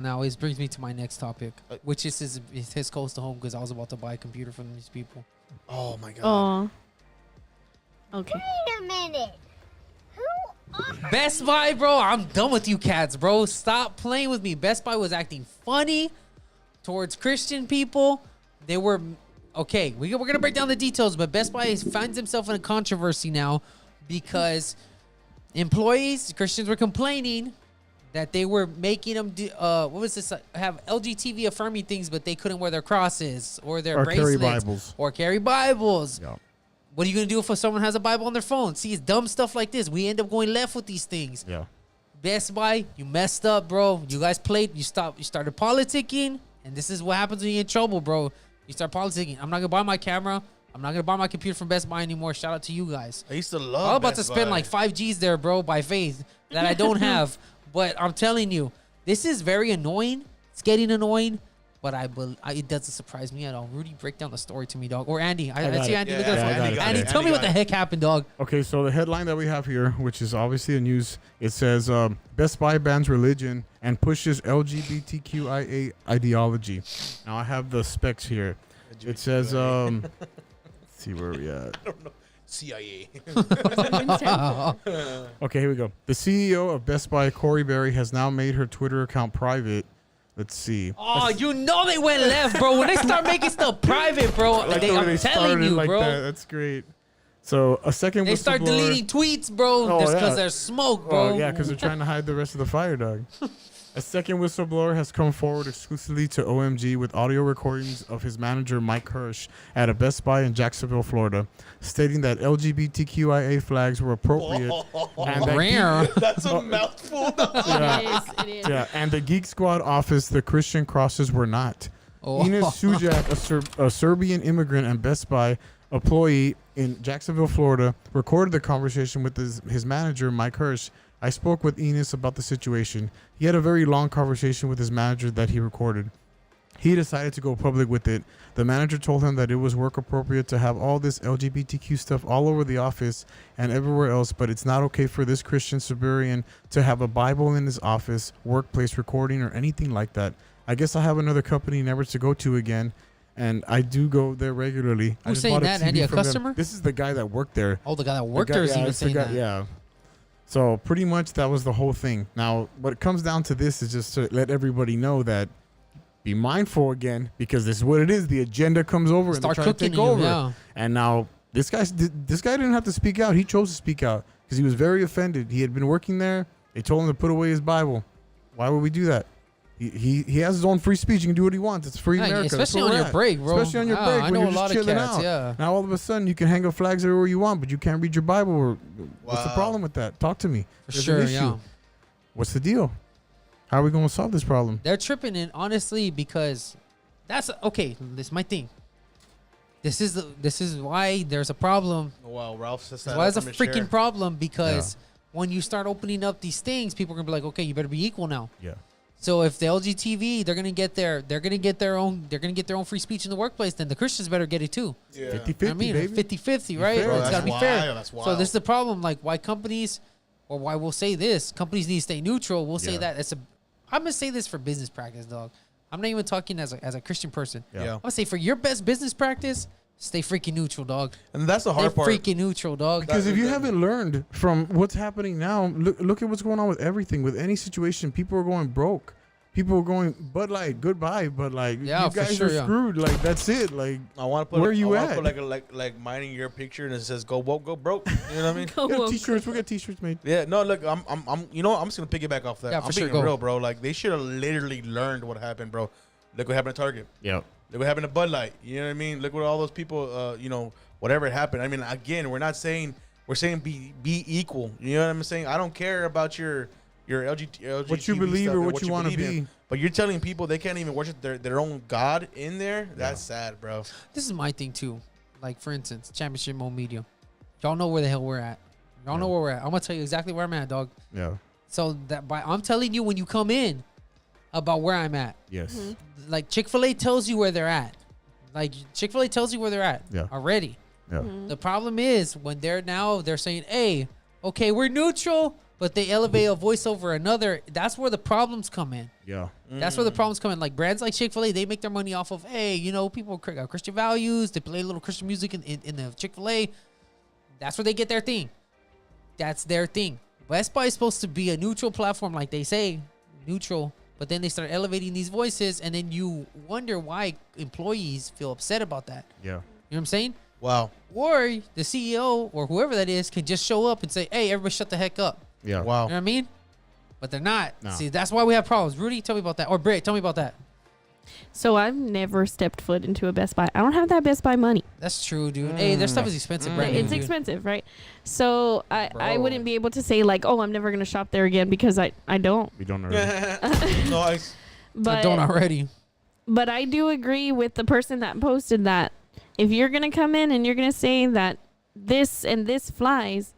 Now, it brings me to my next topic, which is his close to home because I was about to buy a computer from these people. Oh my god. Oh. Okay. Wait a minute. Who Best Buy, bro. I'm done with you cats, bro. Stop playing with me. Best Buy was acting funny towards Christian people. They were okay. We're gonna break down the details, but Best Buy finds himself in a controversy now because employees, Christians, were complaining that they were making them do, what was this? Have LGTV affirming things, but they couldn't wear their crosses or their bracelets carry Bibles. or carry Bibles. Yeah. What are you gonna do if someone has a Bible on their phone? See, it's dumb stuff like this. We end up going left with these things. Yeah. Best Buy, you messed up, bro. You guys played. You started politicking, and this is what happens when you're in trouble, bro. You start politicking. I'm not gonna buy my camera. I'm not gonna buy my computer from Best Buy anymore. Shout out to you guys. I used to love. I'm about to Best spend Buy. like 5 G's there, bro, by faith that I don't have. But I'm telling you, this is very annoying. It's getting annoying, but it doesn't surprise me at all. Rudy, break down the story to me, dog. Or Andy. I got see it. Andy. Yeah, Look at the I phone. got it. Andy, tell me Andy what the got heck happened, dog. Okay, so the headline that we have here, which is obviously a news, it says Best Buy bans religion and pushes LGBTQIA ideology. Now I have the specs here. It says, let's see where we at. CIA. Okay, here we go. The CEO of Best Buy, Corey Berry, has now made her Twitter account private. Let's see. Oh, you know they went left, bro. When they start making stuff private, bro, Like the way I'm they telling started you, like bro. that. That's great. So a second They start whistleblower- deleting tweets, bro, Oh, just because yeah. there's smoke, bro. Oh, yeah, because they're trying to hide the rest of the fire, dog. A second whistleblower has come forward exclusively to OMG with audio recordings of his manager, Mike Hirsch, at a Best Buy in Jacksonville, Florida, stating that LGBTQIA flags were appropriate. and that Rare. That's a mouthful. It is. yeah, and the Geek Squad office, the Christian crosses were not. Oh. Ines Sujak, a Serbian immigrant and Best Buy employee in Jacksonville, Florida, recorded the conversation with his manager, Mike Hirsch. I spoke with Enos about the situation. He had a very long conversation with his manager that he recorded. He decided to go public with it. The manager told him that it was work appropriate to have all this LGBTQ stuff all over the office and everywhere else, but it's not okay for this Christian Siberian to have a Bible in his office, workplace, recording, or anything like that. I guess I have another company never to go to again, and I do go there regularly. I Who's just saying bought a that, TV Andy, a from them. customer? This is the guy that worked there. Oh, the guy that worked The guy- there is yeah, even it's the saying guy- that. Yeah. So pretty much that was the whole thing. Now, what it comes down to this is just to let everybody know that be mindful again, because this is what it is. The agenda comes over Start and they try to cooking take you, over. yeah. And now this guy didn't have to speak out. He chose to speak out because he was very offended. He had been working there. They told him to put away his Bible. Why would we do that? He has his own free speech. He can do what he wants. It's free Yeah, America. That's especially where on we're your at. break, bro. Especially on your Ah, break I when know you're a just lot of chilling cats, out. yeah. Now all of a sudden you can hang up flags everywhere you want, but you can't read your Bible. Or what's the Wow. problem with that? Talk to me. For There's an sure, issue. yeah. What's the deal? How are we going to solve this problem? They're tripping in, honestly, because that's okay. This is my thing. This is why there's a problem. Wow, Ralph says That's that. why it's a from his chair. freaking problem, because when you start opening up these things, people are gonna be like, okay, you better be equal now. Yeah. So if the LGTV, they're gonna get their own free speech in the workplace, then the Christians better get it too. Yeah. 50-50, I mean, baby. 50-50, right? fair. Bro, It's that's gotta be wild. fair. That's So wild. this is the problem. Like why companies, or why we'll say this, companies need to stay neutral. We'll say Yeah. that I'm gonna say this for business practice, dog. I'm not even talking as a Christian person. Yeah. Yeah. I'm gonna say for your best business practice, stay freaking neutral, dog. And that's the Stay hard part. freaking neutral, dog. Because if you haven't learned from what's happening now, look at what's going on with everything. With any situation, people are going broke. People are going, Bud Light, goodbye. But like, Yeah, you for guys sure, are yeah. screwed. Like that's it. Like I want to put. Where you I wanna at? Put like mining your picture and it says "Go woke, go broke." You know what I mean? Go we got woke. t-shirts. We got t-shirts made. Yeah. No, look, I'm. You know, I'm just gonna piggyback off that. Yeah, I'm for sure, being go. real, bro. Like they should have literally learned what happened, bro. Look what happened at Target. Yeah. Look what happened to Bud Light. You know what I mean? Look what all those people. Whatever happened. I mean, again, we're saying be equal. You know what I'm saying? I don't care about your LGBT What you believe stuff or and what you wanna believe in. be. But you're telling people they can't even worship their own God in there? That's sad, bro. This is my thing too. Like for instance, Championship Mode Media. Y'all know where the hell we're at. Y'all know where we're at. I'm gonna tell you exactly where I'm at, dog. Yeah. So I'm telling you when you come in about where I'm at. Yes. Like Chick-fil-A tells you where they're at. Like Chick-fil-A tells you where they're at Yeah. already. Yeah. The problem is when they're saying, hey, okay, we're neutral, but they elevate a voice over another. That's where the problems come in. Yeah. That's where the problems come in. Like brands like Chick-fil-A, they make their money off of, hey, you know, people got Christian values. They play a little Christian music in the Chick-fil-A. That's where they get their thing. That's their thing. Best Buy is supposed to be a neutral platform, like they say, neutral. But then they start elevating these voices, and then you wonder why employees feel upset about that. Yeah. You know what I'm saying? Wow. Or the CEO or whoever that is can just show up and say, hey, everybody shut the heck up. Yeah. Wow. You know what I mean? But they're not. No. See, that's why we have problems. Rudy, tell me about that. Or Britt, tell me about that. So I've never stepped foot into a Best Buy. I don't have that Best Buy money. That's true, dude. Hey, their stuff is expensive, brand new, It's dude. expensive, right? So I Bro. wouldn't be able to say like, oh, I'm never gonna shop there again because I don't. We don't know. Nice. But I don't already. But I do agree with the person that posted that. If you're gonna come in and you're gonna say that this and this flies,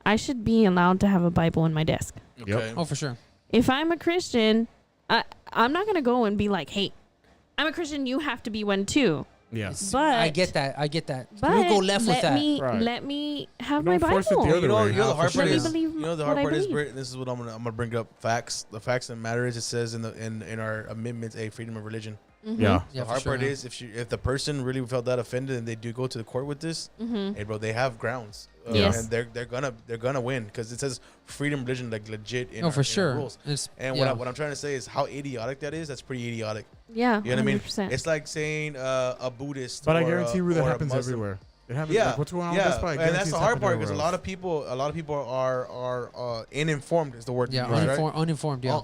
I should be allowed to have a Bible in my desk. Okay. Oh, for sure. If I'm a Christian, I'm not gonna go and be like, hey, I'm a Christian, you have to be one too. Yeah. But I get that. I get that. But We'll go left with that. Right. Let me have Don't my force it Bible. the other You know, way. you know the For hard part sure. is. Let me believe You know the what hard I part is, believe. Britt, and this is what I'm gonna bring up. Facts. The facts that matter is it says in our amendments, a freedom of religion. Yeah. Yeah, The for hard sure, part yeah. is if the person really felt that offended and they do go to the court with this, hey bro, they have grounds. Yes. And they're gonna win because it says freedom of religion like legit in Oh, our, for in our sure. rules. It's- And yeah. what I'm trying to say is how idiotic that is. That's pretty idiotic. Yeah, You know what I mean? 100%. It's like saying a Buddhist. But I or guarantee a, you that or a happens Muslim. everywhere. It happens. Yeah, Like, what's going on yeah, with Best Buy? I and guarantee that's the it's hard happening part because a everywhere lot of people are uninformed is the word. to Yeah, use, right? uninformed, yeah.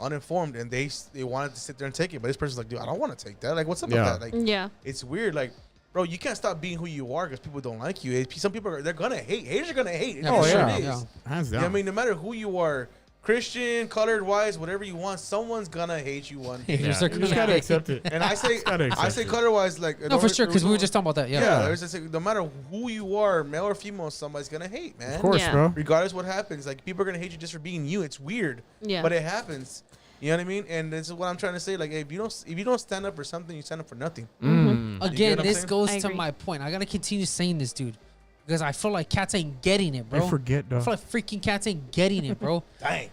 Uninformed, and they wanted to sit there and take it, but this person's like, dude, I don't want to take that. Like, what's up Yeah. with that? Like, Yeah. it's weird. Like, bro, you can't stop being who you are because people don't like you. Some people they're gonna hate. Haters are gonna hate. Yeah, Oh, It yeah. is. Yeah. Hands You know down. what I mean, no matter who you are, Christian, colored, wise, whatever you want, someone's gonna hate you one day. Haters Yeah. are You just gonna gotta hate. accept it. And I say, Gotta accept I say it. color wise, like No, for sure, because we were just talking about that. Yeah. yeah. There's just, no matter who you are, male or female, somebody's gonna hate, man. Of course, Yeah. bro. Regardless what happens, like people are gonna hate you just for being you. It's weird, Yeah. but it happens. You know what I mean? And this is what I'm trying to say. Like, if you don't stand up for something, you stand up for nothing. Mm. get Again, what I'm this saying? goes I to agree. my point. I gotta continue saying this, dude, because I feel like cats ain't getting it, bro. I forget, I though. feel like freaking cats ain't getting it, bro. Dang.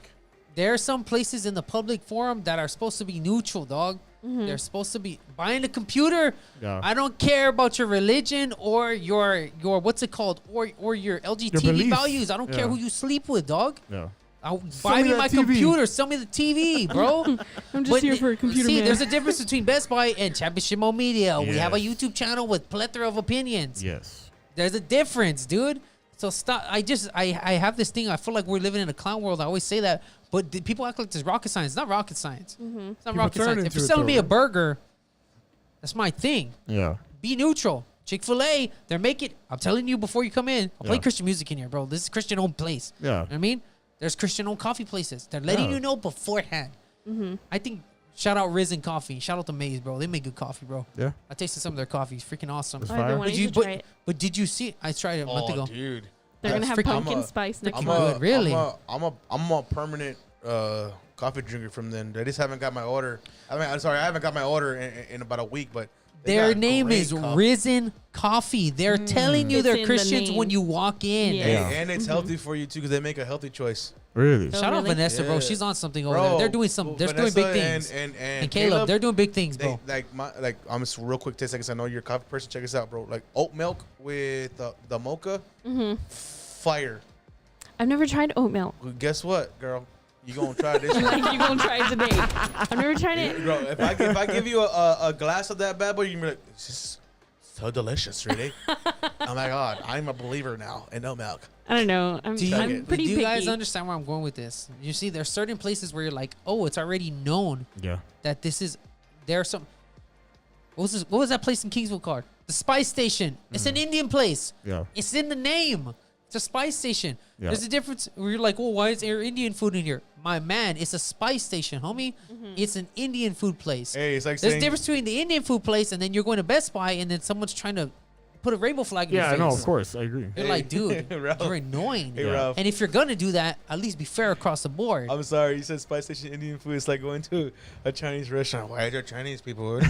There are some places in the public forum that are supposed to be neutral, dog. Mm-hmm. They're supposed to be buying a computer. Yeah. I don't care about your religion or your what's it called or your LGBT beliefs. values. I don't care Yeah. who you sleep with, dog. Yeah. Buy me me that my TV. computer. Sell me the TV, bro. I'm just here for a computer, See, man. there's a difference between Best Buy and Championship Mode Media. We have a Yes. YouTube channel with plethora of opinions. Yes. There's a difference, dude. So stop. I have this thing. I feel like we're living in a clown world. I always say that, but people act like there's rocket science. It's not rocket science. It's not People rocket turn science. If into you're it, selling though, me a right? burger, that's my thing. Yeah. Be neutral. Chick-fil-A, they're making. I'm telling you before you come in. I'll play Yeah. Christian music in here, bro. This is Christian-owned place. Yeah. You know what I mean? There's Christian-owned coffee places. They're letting Yeah. you know beforehand. I think. Shout out Risen Coffee. Shout out to Maze, bro. They make good coffee, bro. Yeah. I tasted some of their coffee. It's freaking awesome. It's Oh, I've been fire. wanting But you, to try it. but did you see? I tried it a month ago. Dude. They're gonna that's have freaking- pumpkin I'm a- spice next I'm month. Good, really? I'm a permanent coffee drinker from them. I just haven't got my order. I haven't got my order in about a week, but they Their got name great is coffee. Risen Coffee. They're telling you It's they're in the Christians name. when you walk in. Yeah. Hey, Yeah. and it's healthy for you too because they make a healthy choice. Really? So- Shout out really? Vanessa, bro. Yeah. She's on something over Bro, there. They're doing some. They're doing Vanessa big things. And Caleb, they're doing big things, they, bro. I'm just real quick 10 seconds. I know you're a coffee person. Check this out, bro. Like oat milk with the mocha, fire. I've never tried oat milk. Well, guess what, girl? You gonna try this? Like you gonna try it today? I've never tried it. Bro, if I give you a glass of that bad boy, you're gonna be like, this is so delicious, really. Oh my god, I'm a believer now in oat milk. I don't know. I'm Do you, pretty do you picky. guys understand where I'm going with this? You see, there's certain places where you're like, oh, it's already known Yeah. that this is. There's some. What was that place in Kingsville called? The Spice Station. It's an Indian place. Yeah. It's in the name. It's a spice station. Yeah. There's a difference where you're like, oh, why is there Indian food in here? My man, it's a spice station, homie. It's an Indian food place. Hey, it's like There's a saying, difference between the Indian food place and then you're going to Best Buy and then someone's trying to put a rainbow flag in your Yeah, face. no, of course, I agree. You're like, dude, Ralph. you're annoying. Hey, Ralph. And if you're gonna do that, at least be fair across the board. I'm sorry. You said Spice Station Indian food. It's like going to a Chinese restaurant. Why are there Chinese people?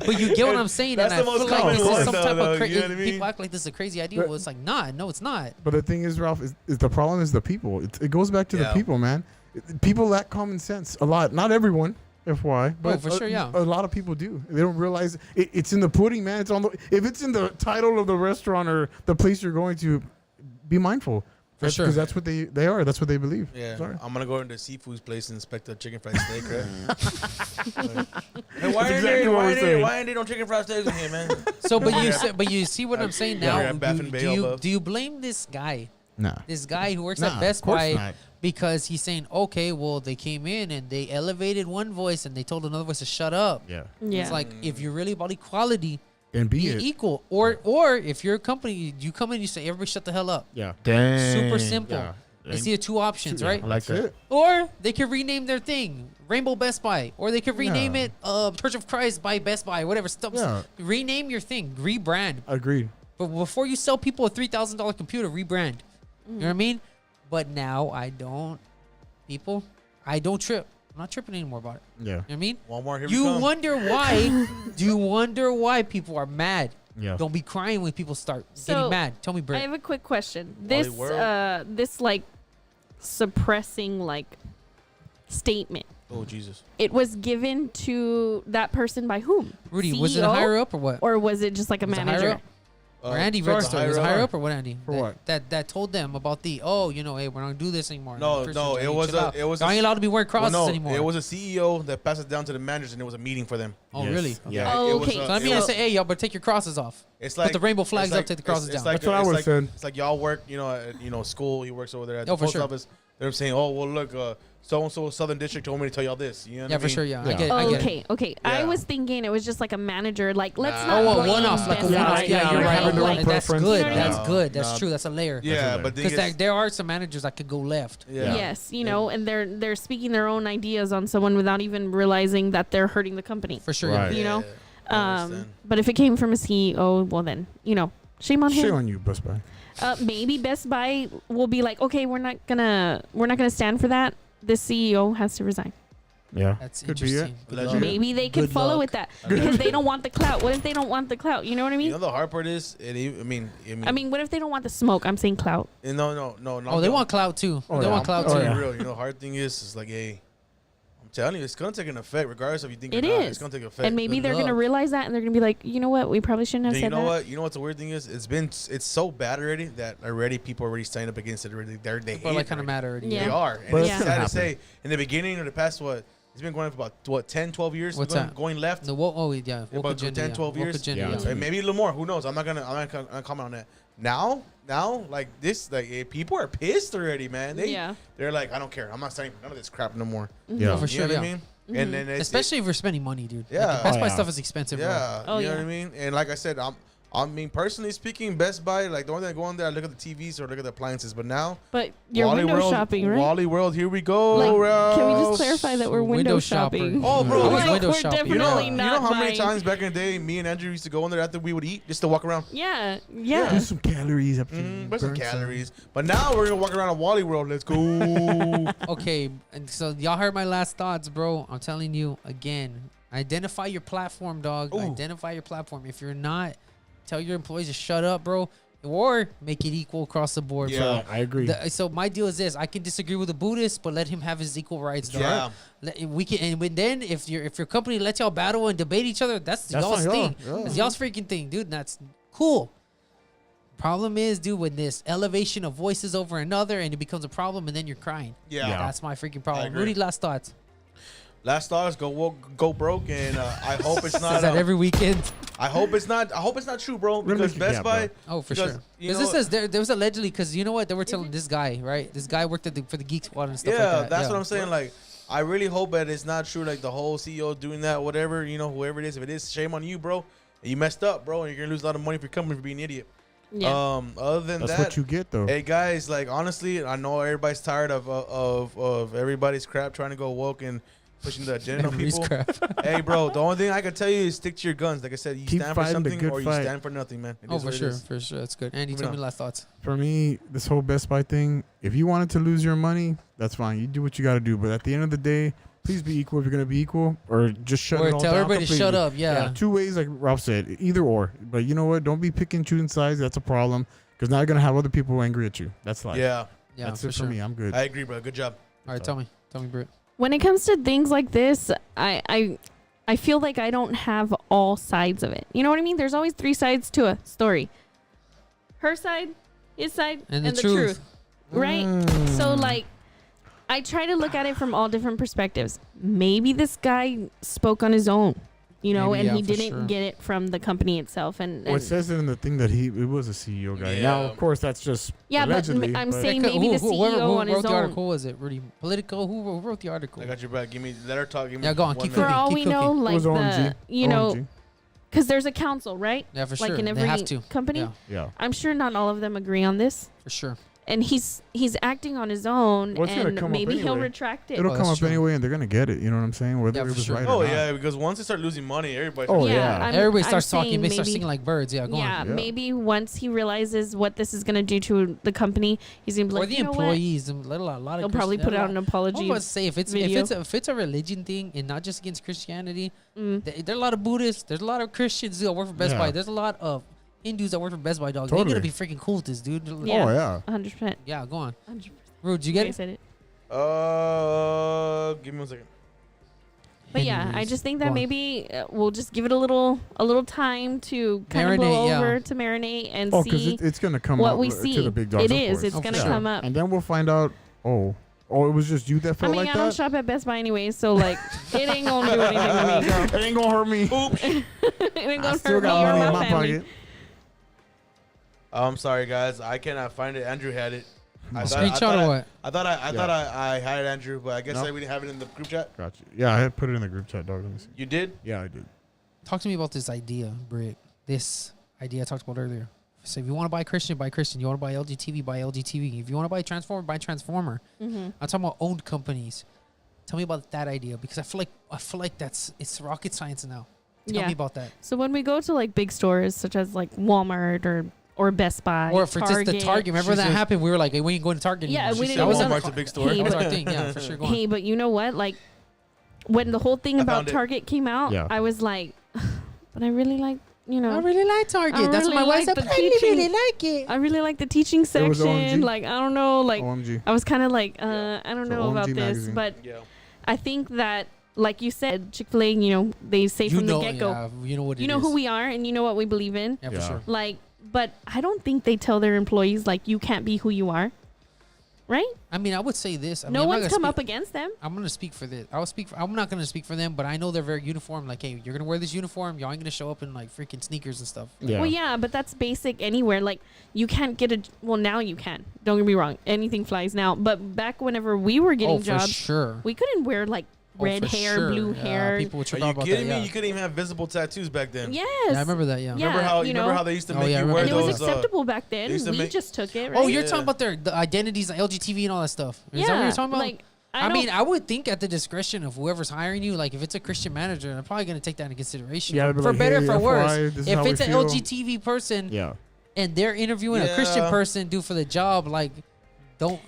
But you get what I'm saying, That's and I the most feel like common this is one, some though, type though, of you know what I mean? people act like this is a crazy idea. Well, it's like, nah, no, it's not. But the thing is, Ralph, is the problem is the people. It goes back to Yeah. the people, man. People lack common sense a lot. Not everyone, FY, but for sure, yeah. a lot of people do. They don't realize it's in the pudding, man. It's on the. If it's in the title of the restaurant or the place you're going to, be mindful. For sure. Because that's what they are. That's what they believe. Yeah, Sorry. I'm gonna go into seafood's place and inspect the chicken fried steak, right? Hey, why That's ain't exactly what we're saying. why ain't there no chicken fried steaks in here, man? So, but you see what I'm saying Yeah, now. yeah, Baffin Bay above. Do you blame this guy? Nah. This guy who works Nah, at Best of course Buy not. because he's saying, okay, well, they came in and they elevated one voice and they told another voice to shut up. Yeah. Yeah. It's like, if you're really about equality, And be be it. equal. Or if you're a company, you come in, you say, everybody shut the hell up. Yeah. Super simple. Yeah. It's either two options, right? I like That's that. it. Or they could rename their thing Rainbow Best Buy, or they could rename Yeah. it Church of Christ by Best Buy, whatever. Yeah. Rename your thing, rebrand. Agreed. But before you sell people a $3,000 computer, rebrand. You know what I mean? But now I don't trip. I'm not tripping anymore about it. Yeah. You know what I mean? One more. Here You we come. wonder why? Do you wonder why people are mad? Yeah. Don't be crying when people start So, getting mad. Tell me, I Britt. have a quick question. Wally This World? this like suppressing like statement. Oh Jesus. It was given to that person by whom? Rudy, was it a CEO? higher up or what? Or was it just like a Was it higher manager? up? Or Andy sorry, registered. Was it higher higher up or what, Andy? For what? That told them about the, hey, we're not going to do this anymore. No, Christians, no, hey, it was chill a- out. it was Y'all a- ain't allowed to be wearing crosses Well, no, anymore. it was a CEO that passed it down to the managers, and it was a meeting for them. Oh, Yes. really? Yeah. Oh, It was okay. a- So I it mean, I was- say, hey, y'all better take your crosses off. It's Put like the rainbow flags it's like- up, take the crosses it's down. like That's what I it's would like, said. It's like y'all work, at school. He works over there at the Oh, for post sure. office. They're saying, oh well, look, so and so Southern District told me to tell y'all this. You know what Yeah, I for mean? sure, yeah. I Yeah. get it. I Oh, get it. okay. I Yeah. was thinking it was just like a manager. Like, let's Nah. not Oh, blame one-off, like a Best one-off. Buy. Yeah, you're yeah, right. having their own That's preference. good. You know That's what I good. That's Nah. true. That's a layer. Yeah, but the thing Because is, there are some managers that could go left. yeah. Yes, and they're speaking their own ideas on someone without even realizing that they're hurting the company. For sure. Right. Yeah. You know? I understand. But if it came from a CEO, well then, shame on Shame him. on you, Best Buy. Maybe Best Buy will be like, okay, we're not gonna stand for that. This CEO has to resign. Yeah. That's Could be it. interesting. Good Allegedly. luck. Maybe they could Good follow luck. with that because they don't want the clout. What if they don't want the clout? You know what I You mean? know the hard part is, I mean, what if they don't want the smoke? I'm saying clout. no. Oh, they want clout too. Oh, They yeah. want clout Oh, too. yeah. Real. The hard thing is like, hey, I'm telling you, it's gonna take an effect, regardless if you think It or not. is. It's gonna take effect. And maybe Good they're gonna luck. realize that, and they're gonna be like, you know what? We probably shouldn't have Then said you know that. what? You know what the weird thing is? It's so bad already that already people are already standing up against it. Already, they People hate like it kind of already. mad already. Yeah. They are. And But it's it's sad gonna to happen. say. In the beginning of the past, it's been going on for about 10, 12 years. What's going, that? going left. The woke, oh yeah, woke About agenda, 10, 12 Woke years? agenda, Yeah. yeah. And maybe a little more. Who knows? I'm not gonna comment on that. Now, like this, people are pissed already, man. They're like, I don't care. I'm not signing for none of this crap no more. Yeah. For You sure, know what yeah. I mean? And then Especially if you're spending money, dude. Yeah. Like, the Best Oh, Buy yeah. stuff is expensive, bro. yeah, Oh, you know yeah. what I mean. And like I said, personally speaking, Best Buy, like the only thing I go on there, I look at the TVs or look at the appliances. But now, But you're Wally window World, shopping, right? Wally World, here we go. Like, can we Ralph. just clarify that we're window shopping? Oh, bro, I was Like, window we're shopping. definitely You not know how many buying. times back in the day, me and Andrew used to go in there after we would eat just to walk around. Yeah. Do some calories up to Burn some calories. But now we're gonna walk around a Wally World. Let's go. Okay, and so y'all heard my last thoughts, bro. I'm telling you again. Identify your platform, dog. Ooh. Identify your platform. If you're not, tell your employees to shut up, bro, or make it equal across the board, Yeah. bro. I agree. So my deal is this: I can disagree with a Buddhist, but let him have his equal rights, dog. Yeah. We can, and then if your company lets y'all battle and debate each other, that's y'all's on y'all. thing. Yeah. It's y'all's freaking thing, dude. And that's cool. Problem is, dude, when this elevation of voices over another, and it becomes a problem, and then you're crying. Yeah. Yeah. That's my freaking I problem. agree. Rudy, last thoughts. Last thoughts, go broke, and I hope it's not. Is that every weekend? I hope it's not true, bro. Because Really? Best Yeah, Buy. bro. Oh, for Because, sure. you Because know- this says there was allegedly, because you know what they were telling this guy, right? This guy worked for the Geek Squad and stuff Yeah, like that. that's what I'm saying. Like, I really hope that it's not true. Like the whole CEO doing that, whatever. Whoever it is, if it is, shame on you, bro. You messed up, bro, and you're gonna lose a lot of money for your company for being an idiot. Yeah. Other than That's that, what you get, though. hey guys, like honestly, I know everybody's tired of everybody's crap trying to go woke and pushing the agenda on Memories people. crap. Hey, bro, the only thing I can tell you is stick to your guns. Like I said, you Keep stand for fighting the something good or you fight. stand for nothing, man. It Oh, is for what it sure, is. for sure. That's good. Andy, Moving tell me on. last thoughts. For me, this whole Best Buy thing, if you wanted to lose your money, that's fine. You do what you got to do. But at the end of the day, please be equal if you're going to be equal, or just shut Or it all tell down everybody to completely. shut up. Yeah. Two ways, like Ralph said, either or. But you know what? Don't be picking, choosing sides. That's a problem. Because now you're going to have other people angry at you. That's life. Yeah, Yeah, That's for it for sure. me. I'm good. I agree, bro. Good job. All right, tell me, Britt. When it comes to things like this, I feel like I don't have all sides of it. You know what I mean? There's always 3 sides to a story. Her side, his side, And and the the truth. truth. Right? So like I try to look at it from all different perspectives. Maybe this guy spoke on his own, you know, Maybe, and he yeah, for didn't sure. get it from the company itself. And Well, it says it in the thing that it was a CEO guy. Yeah. Now, of course, that's just yeah, but allegedly. I'm but- saying maybe the CEO who on wrote his the own. article? Was it Rudy Politico? Who wrote the article? I got your back. Let her talk. Give me Yeah, go on, 1 keep For minute. all keep we know, cooking. it like was the, OMG. you know, OMG. because there's a council, right? Yeah, for Like sure. in They every have to. company. Yeah, Yeah. I'm sure not all of them agree on this. for sure. And he's acting on his own, Well, it's gonna and come up maybe he'll anyway. retract it. It'll Oh, come that's up true. anyway, and they're gonna get it. You know what I'm saying? Whether Yeah, it for was sure. right Oh or not. yeah, because once they start losing money, everybody. Oh, starts- yeah. Everybody I'm starts talking. saying They start maybe- singing like birds. Yeah, go Yeah, on. Yeah. maybe once he realizes what this is gonna do to the company, he's gonna be Or like, the you know what? employees. A lot of He'll probably Christian- put out an I'm apology. about to say if it's video. if it's a religion thing and not just against Christianity, Mm. there are a lot of Buddhists. There's a lot of Christians that work for Best Yeah. Buy. There's a lot of Hindus that work for Best Buy. Dog, they're Totally. gonna be freaking cool with this dude. Yeah. Oh yeah. 100%. Yeah, go on. 100%. Rude, you get I it? said it. Give me 1 second. But yeah, I Anyways, just think go that on. maybe we'll just give it a little time to kind of blow Marinate, yeah. over to marinate and Oh, because see it's gonna come what up we to see. the big dogs. It of is. course. It's Oh, for gonna sure. come up. And then we'll find out. Oh, it was just you that I felt mean, like I don't that. shop at Best Buy anyway, so like it ain't gonna do anything to me, girl. It ain't gonna hurt me. It ain't I gonna still hurt me got or money in my my family. pocket. I'm sorry, guys. I cannot find it. Andrew had it. Screenshot or what? I thought I had it, Andrew, but I guess No. we didn't have it in the group chat. Gotcha. Yeah, I had put it in the group chat, dog. Let me see. You did? Yeah, I did. Talk to me about this idea, Britt. This idea I talked about earlier. So if you want to buy Christian, buy Christian. You want to buy LG TV, buy LG TV. If you want to buy Transformer, buy Transformer. Mm-hmm. I'm talking about owned companies. Tell me about that idea because I feel like it's rocket science now. Tell Yeah. me about that. So when we go to like big stores such as like Walmart or Best Buy, Or for just the Target. Remember She that said- happened? We were like, hey, we ain't going to Target Yeah, anymore. we She didn't said, even that Walmart's a big store. Hey, That was but- our thing. Yeah, for sure. Go on. Hey, but you know what? Like when the whole thing I about found it. Target came out, Yeah. I was like, but I really like, you know, I really like Target. I That's really what my wife like said. the I really, teaching. really like it. I really like the teaching It was section. OMG. Like I don't know, like OMG. I was kind of like, Yeah. I don't So know about OMG this, magazine. but Yeah. I think that, like you said, Chick-fil-A, you know, they say You from know, the get-go, yeah, you know what it you know is. who we are and you know what we believe in. Yeah, for Yeah. sure. Like, but I don't think they tell their employees like you can't be who you are, right? I mean, I would say this. I mean, No I'm not one's gonna come speak- up against them. I'm gonna speak for this. I'm not gonna speak for them, but I know they're very uniform. Like, hey, you're gonna wear this uniform. Y'all ain't gonna show up in like freaking sneakers and stuff. Yeah. Well, yeah, but that's basic anywhere. Like, you can't get a. Well, now you can. Don't get me wrong. Anything flies now. But back whenever we were getting Oh, for jobs, sure. we couldn't wear like Oh, red for hair, sure. blue Yeah, hair. People would Are trip you out about kidding that. me? Yeah. You couldn't even have visible tattoos back then. Yes. Yeah, I remember that. Yeah. Yeah. Remember how you remember know? how they used to Oh, make yeah, I you wear And it remember was those? acceptable back they then. used to We make- just took it, right? Oh, you're Yeah. talking about the identities, like LGTV and all that stuff. Is that what you're talking about? Like, I don't- mean, I would think at the discretion of whoever's hiring you, like if it's a Christian manager, I'm probably gonna take that into consideration. Yeah, for I'd be like, better, hey, for FYI, worse. this is If how we it's an feel. LGTV person Yeah. and they're interviewing a Christian Yeah. person due for the job, like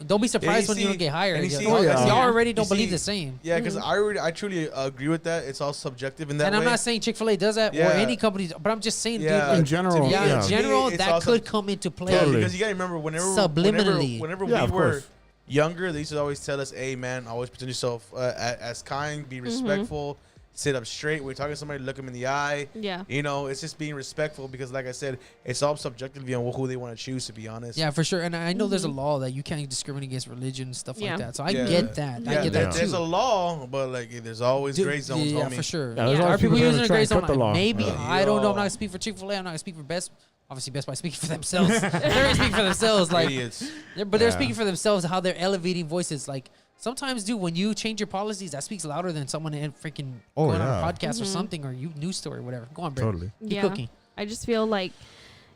don't be surprised when you don't get hired. and you see- Y'all, Oh, yeah. y'all already don't You believe see- the same. Yeah, because I truly agree with that. It's all subjective in that And I'm way. not saying Chick-fil-A does that or Yeah. any company, but I'm just saying, Yeah. dude, like, In general, to me- yeah, yeah. in to me, general, it's that also- could come into play. Yeah, Totally. because you gotta remember Subliminally. whenever Yeah, we of were course. younger, they used to always tell us, "Hey, man, always present yourself as kind, be respectful, sit up straight. When you're talking to somebody, look them in the eye. Yeah. You know, it's just being respectful because, like I said, it's all subjectively on who they want to choose. To be honest, Yeah, for sure. And I know there's a law that you can't discriminate against religion and stuff Yeah. like that. So I Yeah. get that. I Yeah, get there- that there's a too. law, but like there's always Dude, gray zones, yeah, homie. for sure. Yeah, there's Are always people people that using are a trying gray to cut zone? the law. Maybe. Yeah. I don't know. I'm Yo. not gonna speak for Chick-fil-A. I'm not gonna speak for Best. Obviously, Best Buy speaking for themselves. they're gonna speak for themselves, like, Idiots. but they're Yeah. speaking for themselves. How they're elevating voices, like. Sometimes, dude, when you change your policies, that speaks louder than someone in freaking Oh, going on yeah. a podcast or something or you news story or whatever. Go on, Brett. Totally. Keep Yeah. cooking. I just feel like,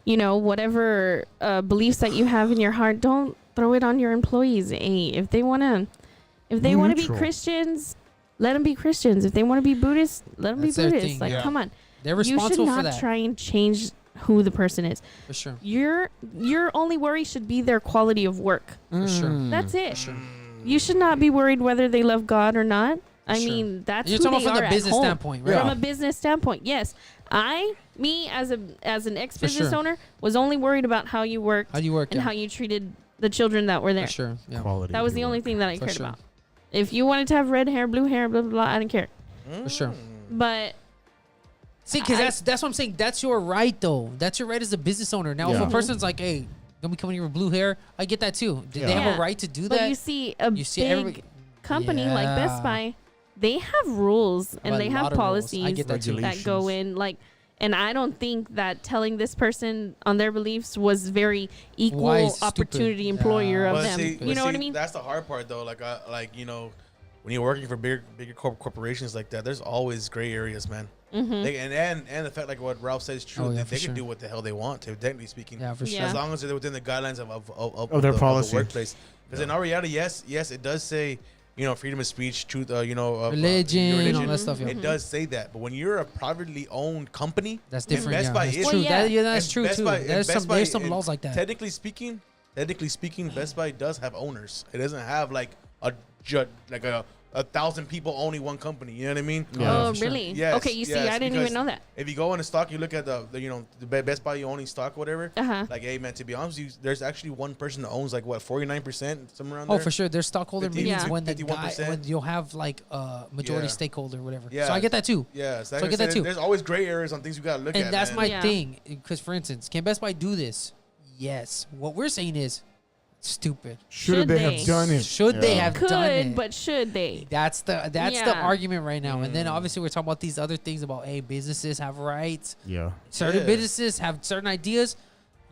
you know, whatever beliefs that you have in your heart, don't throw it on your employees. Hey, if they wanna be Neutral. Christians, let them be Christians. If they want to be Buddhist, let them be That's their Buddhist. thing, Like, yeah. come on. They're You should responsible for not that. try and change who the person is. For sure. Your only worry should be their quality of work. For sure. That's it. Sure. You should not be worried whether they love God or not. I Sure. mean, that's You're who talking they about from are the at business home. standpoint, right? From a business standpoint, yes. Me as an ex business sure. owner was only worried about how you worked How do you work? and yeah. how you treated the children that were there. For sure. Yeah. Quality. That was the of only work. thing that I For cared sure. about. If you wanted to have red hair, blue hair, blah blah blah, I didn't care. For sure. But See, because I- that's what I'm saying. That's your right, though. That's your right as a business owner. Now, if Yeah. a person's like, "Hey, gonna be coming here with blue hair," I get that too. Do they Yeah. have a Yeah. right to do but that? you see a You see big everybody- company like Yeah. Best Buy, they have rules A and they lot have of rules. I policies get that too. that go in like. And I don't think that telling this person on their beliefs was very equal Why stupid? opportunity employer Yeah. of But them. see- You but know what I see, mean? That's the hard part, though. Like you know, when you're working for bigger corporations like that, there's always gray areas, man. Mm-hmm. They, and the fact, like what Ralph says, is true. Oh, yeah, they for can sure. do what the hell they want, technically speaking. Yeah, for sure. Yeah. As long as they're within the guidelines of Of their the policy. workplace. Because in our reality, yes, it does say, you know, freedom of speech, truth, you know, of, Religion, your all that stuff. Yeah. It does say that, but when you're a privately owned company, That's and different. Best Yeah. Buy That's is- true. Well, yeah. That's and true Best too. Buy- There's Best Buy, there's some laws like that. Technically speaking, Best Buy does have owners. It doesn't have like a 1,000 people owning one company. You know what I mean? Yeah, Oh, for sure. really? Yes, Okay, you see, yes, I didn't because even know that. If you go in the stock, you look at the you know the Best Buy owning stock or whatever. Uh-huh. Like, hey man, to be honest with you, there's actually one person that owns like what 49%, somewhere around Oh, there. for sure. There's stockholder 50, meetings Yeah. when the guy 51%. when you'll have like a majority Yeah. stakeholder or whatever. Yeah. So I get that too. Yeah, So I get that too. There's always gray areas on things you gotta look at. And that's man. my Yeah. thing. Because for instance, can Best Buy do this? Yes. What we're saying is stupid. Should they they? have done it? Should they have done it? Could, but should they? That's the Yeah. argument right now. And then obviously we're talking about these other things about hey, businesses have rights. Yeah. Certain Yeah. businesses have certain ideas.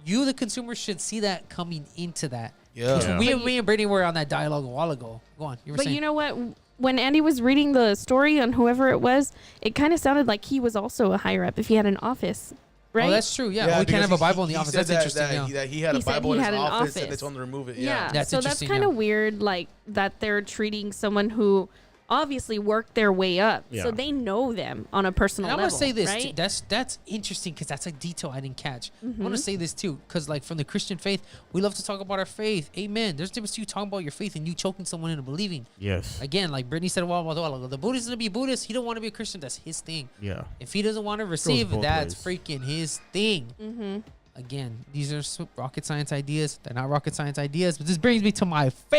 You, the consumer, should see that coming into that. Yeah. Yeah. Me and Brittany were on that dialogue a while ago. Go on. You were But saying. you know what? When Andy was reading the story on whoever it was, it kind of sounded like he was also a higher up if he had an office, right? Oh, that's true. Yeah. Oh, we can't have a Bible in the office. Said That's that, interesting. that he had He a said Bible he in his had an office, and they office. told him to remove it. Yeah. That's so that's interesting, kind yeah. of weird, like that they're treating someone who obviously worked their way up, Yeah. so they know them on a personal And I'm level. gonna say this. right? Too. That's interesting because that's a detail I didn't catch. I'm Mm-hmm. gonna say this too because like from the Christian faith, we love to talk about our faith. Amen. There's a difference between you talking about your faith and you choking someone into believing. Yes. Again, like Brittany said a while ago, the Buddhist is gonna be Buddhist. He don't want to be a Christian. That's his thing. Yeah. If he doesn't want to receive, both that's ways. freaking his thing. Mm-hmm. Again, these are rocket science ideas. They're not rocket science ideas, but this brings me to my favorite